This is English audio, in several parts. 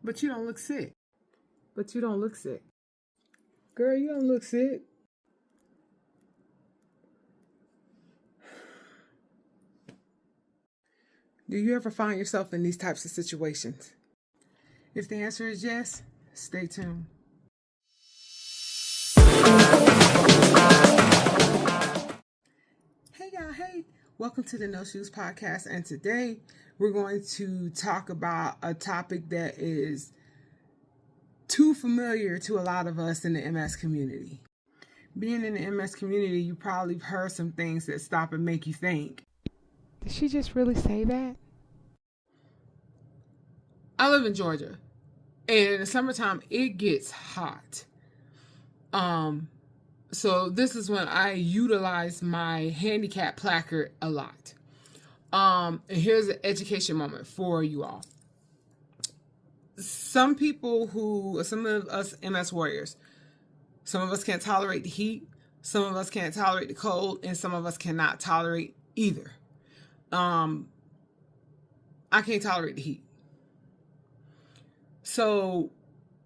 But you don't look sick. But you don't look sick. Girl, you don't look sick. Do you ever find yourself in these types of situations? If the answer is yes, stay tuned. Hey y'all, hey. Welcome to the No Shoes Podcast. And today we're going to talk about a topic that is too familiar to a lot of us in the MS community. Being in the MS community, you probably heard some things that stop and make you think, did she just really say that? I live in Georgia, and in the summertime, it gets hot. So this is when I utilize my handicap placard a lot. And here's an education moment for you all. Some of us MS warriors, some of us can't tolerate the heat, some of us can't tolerate the cold, and some of us cannot tolerate either. I can't tolerate the heat. So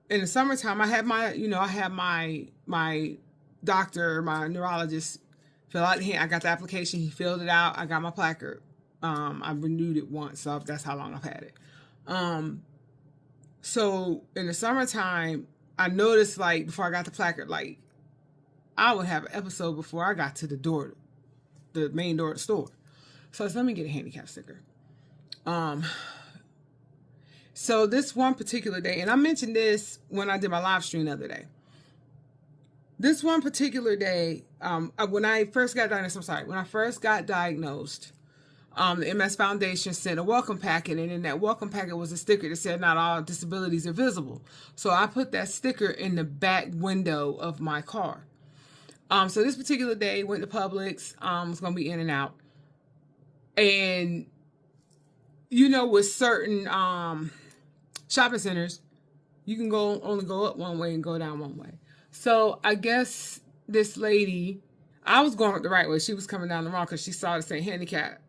in the summertime, I have my doctor, my neurologist fill out the hand. I got the application. He filled it out. I got my placard. I renewed it once, so that's how long I've had it. So in the summertime, I noticed, like, before I got the placard, like, I would have an episode before I got to the main door of the store. So let me get a handicap sticker. So this one particular day, and I mentioned this when I did my live stream the other day. This one particular day, when I first got diagnosed, the MS Foundation sent a welcome packet, and in that welcome packet was a sticker that said not all disabilities are visible. So I put that sticker in the back window of my car. So this particular day, went to Publix, was going to be in and out. And, with certain shopping centers, you can only go up one way and go down one way. So I guess this lady, I was going up the right way. She was coming down the wrong because she saw the same handicap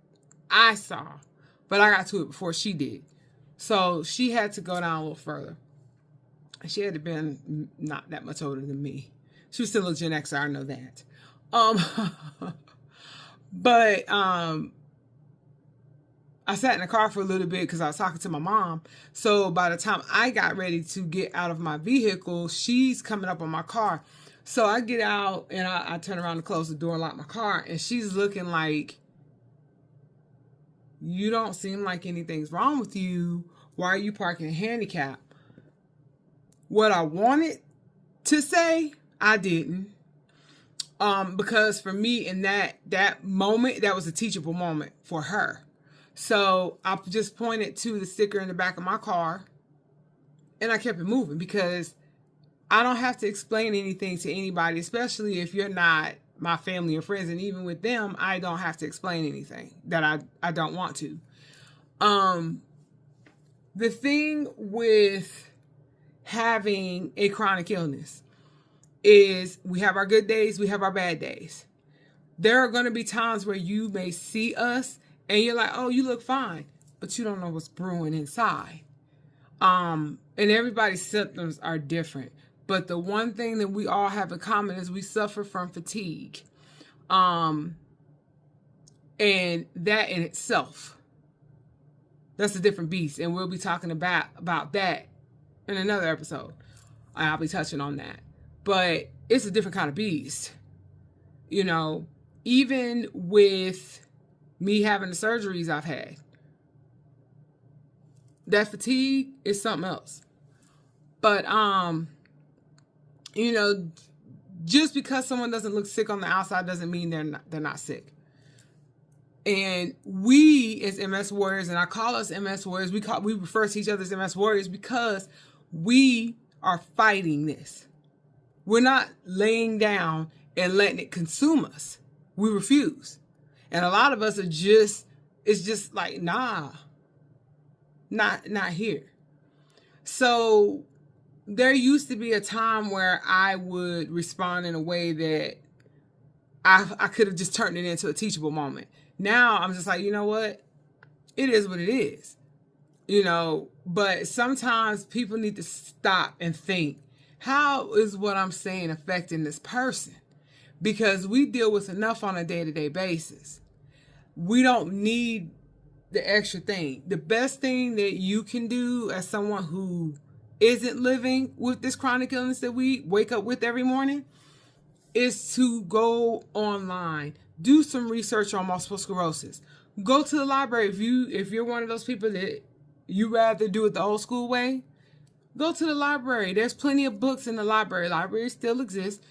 I saw, but I got to it before she did. So she had to go down a little further. She had to been not that much older than me. She was still a Gen Xer, I know that. But I sat in the car for a little bit because I was talking to my mom. So by the time I got ready to get out of my vehicle, she's coming up on my car. So I get out and I turn around to close the door and lock my car. And she's looking like, you don't seem like anything's wrong with you. Why are you parking a handicap? What I wanted to say, I didn't. Because for me in that moment, that was a teachable moment for her. So I just pointed to the sticker in the back of my car and I kept it moving because I don't have to explain anything to anybody, especially if you're not my family or friends. And even with them, I don't have to explain anything that I don't want to. The thing with having a chronic illness is we have our good days, we have our bad days. There are going to be times where you may see us and you're like, oh, you look fine, but you don't know what's brewing inside. And everybody's symptoms are different. But the one thing that we all have in common is we suffer from fatigue. And that in itself, that's a different beast. And we'll be talking about that in another episode. I'll be touching on that. But it's a different kind of beast. Even with me having the surgeries I've had, that fatigue is something else. But, just because someone doesn't look sick on the outside doesn't mean they're not sick. And we as MS warriors, and I call us MS warriors, we refer to each other as MS warriors because we are fighting this. We're not laying down and letting it consume us. We refuse. And a lot of us it's just like, nah, not here. So there used to be a time where I would respond in a way that I could have just turned it into a teachable moment. Now I'm just like, you know what? It is what it is. But sometimes people need to stop and think, how is what I'm saying affecting this person? Because we deal with enough on a day-to-day basis. We don't need the extra thing. The best thing that you can do as someone who isn't living with this chronic illness that we wake up with every morning is to go online, do some research on multiple sclerosis. Go to the library. If you're one of those people that you rather do it the old school way, go to the library. There's plenty of books in the library. Libraries still exist.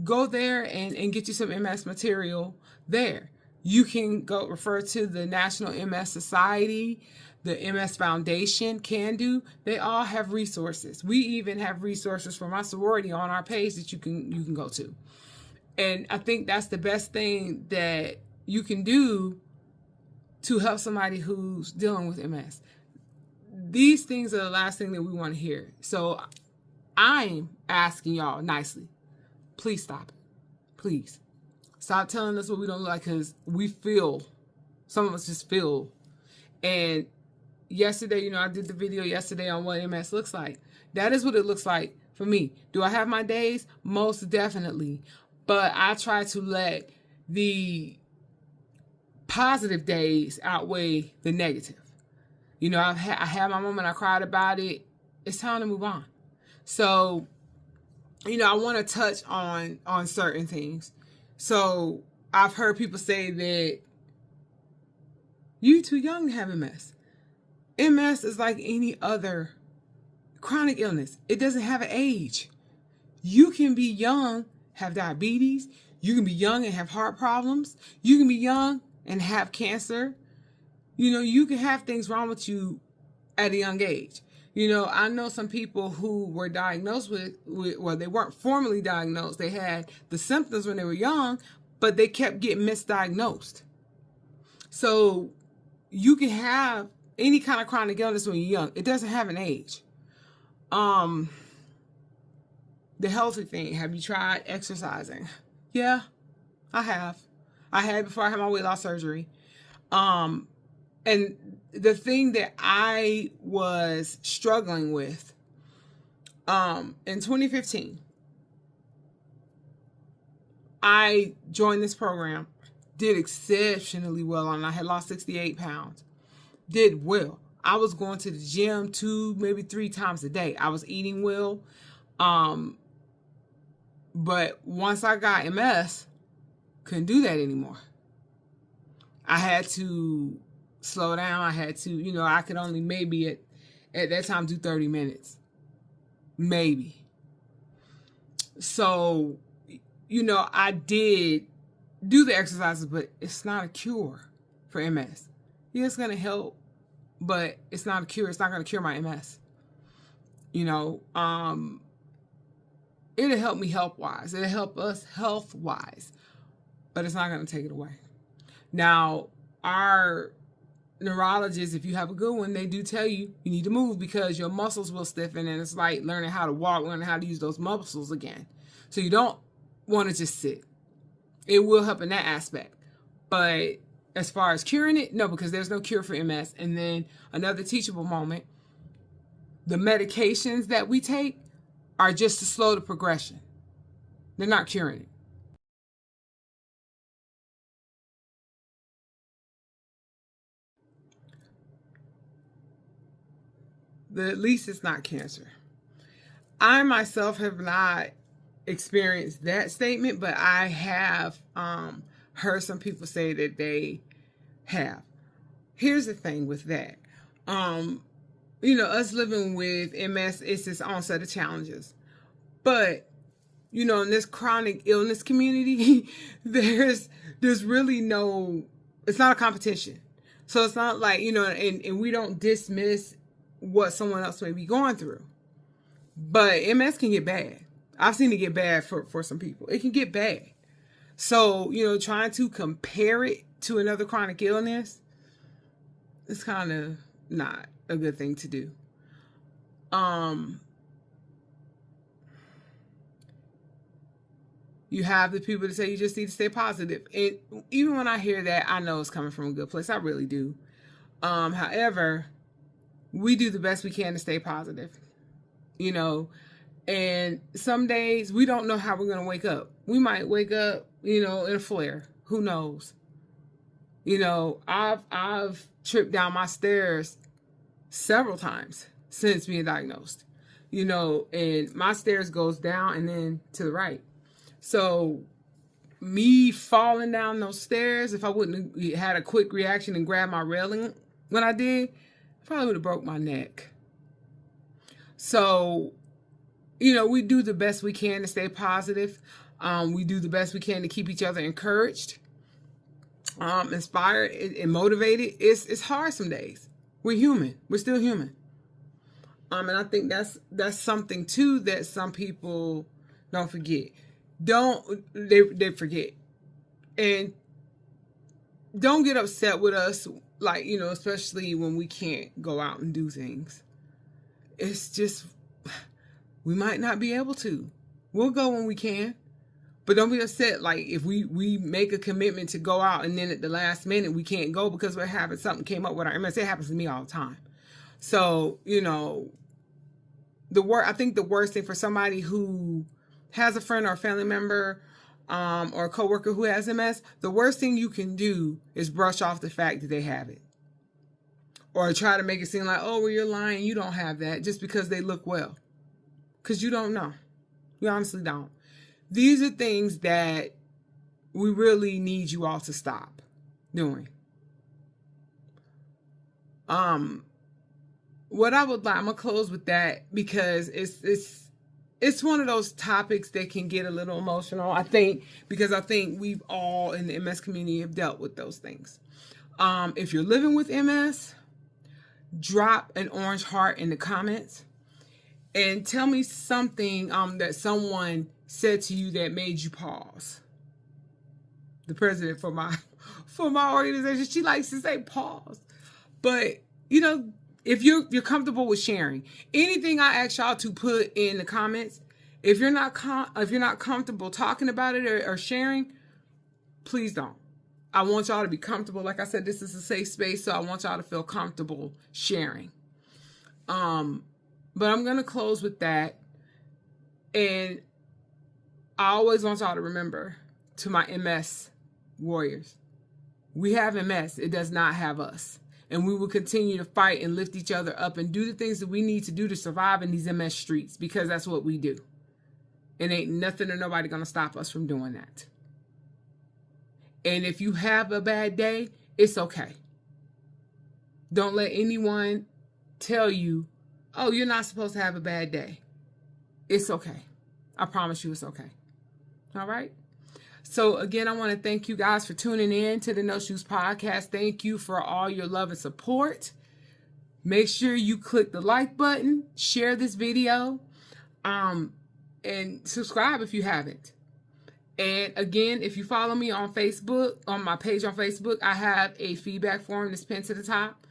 Go there and get you some MS material there. You can go refer to the National MS Society, the MS Foundation, Can Do. They all have resources. We even have resources for my sorority on our page that you can go to. And I think that's the best thing that you can do to help somebody who's dealing with MS. These things are the last thing that we want to hear. So I'm asking y'all nicely, please stop it. Please. Stop telling us what we don't like, because we feel, some of us just feel. And yesterday, I did the video yesterday on what MS looks like. That is what it looks like for me. Do I have my days? Most definitely. But I try to let the positive days outweigh the negative. I had my moment, I cried about it. It's time to move on. So, I want to touch on certain things. So I've heard people say that you're too young to have MS. MS is like any other chronic illness. It doesn't have an age. You can be young, have diabetes. You can be young and have heart problems. You can be young and have cancer. You can have things wrong with you at a young age. I know some people who were diagnosed with, well, they weren't formally diagnosed. They had the symptoms when they were young, but they kept getting misdiagnosed. So you can have any kind of chronic illness when you're young. It doesn't have an age. The healthy thing, have you tried exercising? Yeah, I have. I had before I had my weight loss surgery. And the thing that I was struggling with, in 2015, I joined this program, did exceptionally well, and I had lost 68 pounds. Did well. I was going to the gym 2, maybe 3 times a day. I was eating well. But once I got MS, couldn't do that anymore. I had to slow down. I had to, I could only maybe at that time do 30 minutes. Maybe. So, I did do the exercises, but it's not a cure for MS. Yeah, it's going to help, but it's not a cure. It's not going to cure my MS. It'll help me health-wise. It'll help us health-wise, but it's not going to take it away. Now, our neurologists, if you have a good one, they do tell you need to move because your muscles will stiffen, and it's like learning how to walk, learning how to use those muscles again. So you don't want to just sit. It will help in that aspect. But as far as curing it, no, because there's no cure for MS. And then another teachable moment, the medications that we take are just to slow the progression. They're not curing it. At least it's not cancer. I myself have not experienced that statement, but I have heard some people say that they have. Here's the thing with that. Us living with MS, it's its own set of challenges. But, in this chronic illness community, there's really no, it's not a competition. So it's not like, and we don't dismiss what someone else may be going through. But MS can get bad. I've seen it get bad for some people. It can get bad. So, trying to compare it to another chronic illness, it's kind of not a good thing to do. You have the people that say you just need to stay positive. And even when I hear that, I know it's coming from a good place. I really do. However, we do the best we can to stay positive, you know. And some days we don't know how we're going to wake up. We might wake up, you know, in a flare. Who knows? You know, I've tripped down my stairs several times since being diagnosed, you know, and my stairs goes down and then to the right. So me falling down those stairs, if I wouldn't have had a quick reaction and grabbed my railing when I did, I probably would have broke my neck. So, you know, we do the best we can to stay positive. We do the best we can to keep each other encouraged, inspired, and motivated. It's hard some days. We're human. We're still human. And I think that's something too that some people don't forget. They forget. And don't get upset with us, like, you know, especially when we can't go out and do things. It's just, we might not be able to. We'll go when we can. But don't be upset, like, if we make a commitment to go out and then at the last minute we can't go because we're having something came up with our MS. It happens to me all the time. So, you know, I think the worst thing for somebody who has a friend or a family member or a coworker who has MS, the worst thing you can do is brush off the fact that they have it. Or try to make it seem like, oh, well, you're lying, you don't have that, just because they look well. Because you don't know. You honestly don't. These are things that we really need you all to stop doing. What I would like, I'm gonna close with that because it's one of those topics that can get a little emotional. I think we've all in the MS community have dealt with those things. If you're living with MS, drop an orange heart in the comments and tell me something that someone said to you that made you pause. The president for my organization, she likes to say pause. But, you know, if you're comfortable with sharing anything I ask y'all to put in the comments, if you're not comfortable talking about it or sharing, please don't. I want y'all to be comfortable. Like I said, this is a safe space, so I want y'all to feel comfortable sharing. But I'm gonna close with that. And I always want y'all to remember, to my MS warriors, we have MS. It does not have us. And we will continue to fight and lift each other up and do the things that we need to do to survive in these MS streets, because that's what we do. And ain't nothing or nobody going to stop us from doing that. And if you have a bad day, it's okay. Don't let anyone tell you, oh, you're not supposed to have a bad day. It's okay. I promise you it's okay. All right? So again, I want to thank you guys for tuning in to the No Shoes Podcast. Thank you for all your love and support. Make sure you click the like button, share this video, and subscribe if you haven't. And again, if you follow me on Facebook, on my page on Facebook, I have a feedback form that's pinned to the top.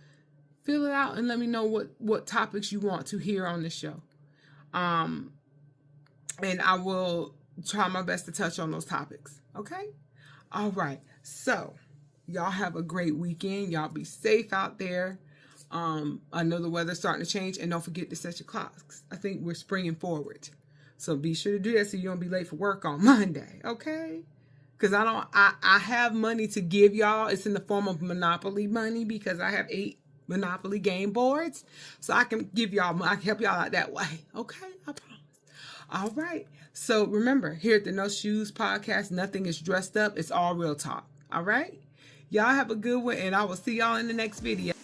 Fill it out and let me know what topics you want to hear on this show. And I will try my best to touch on those topics. Okay? All right. So, y'all have a great weekend. Y'all be safe out there. I know the weather's starting to change, and don't forget to set your clocks. I think we're springing forward. So be sure to do that so you don't be late for work on Monday, okay? Because I have money to give y'all. It's in the form of Monopoly money because I have 8 Monopoly game boards. So I can give y'all, I can help y'all out that way, okay? I promise. All right. So remember, here at the No Shoes Podcast, nothing is dressed up. It's all real talk, all right? Y'all have a good one, and I will see y'all in the next video.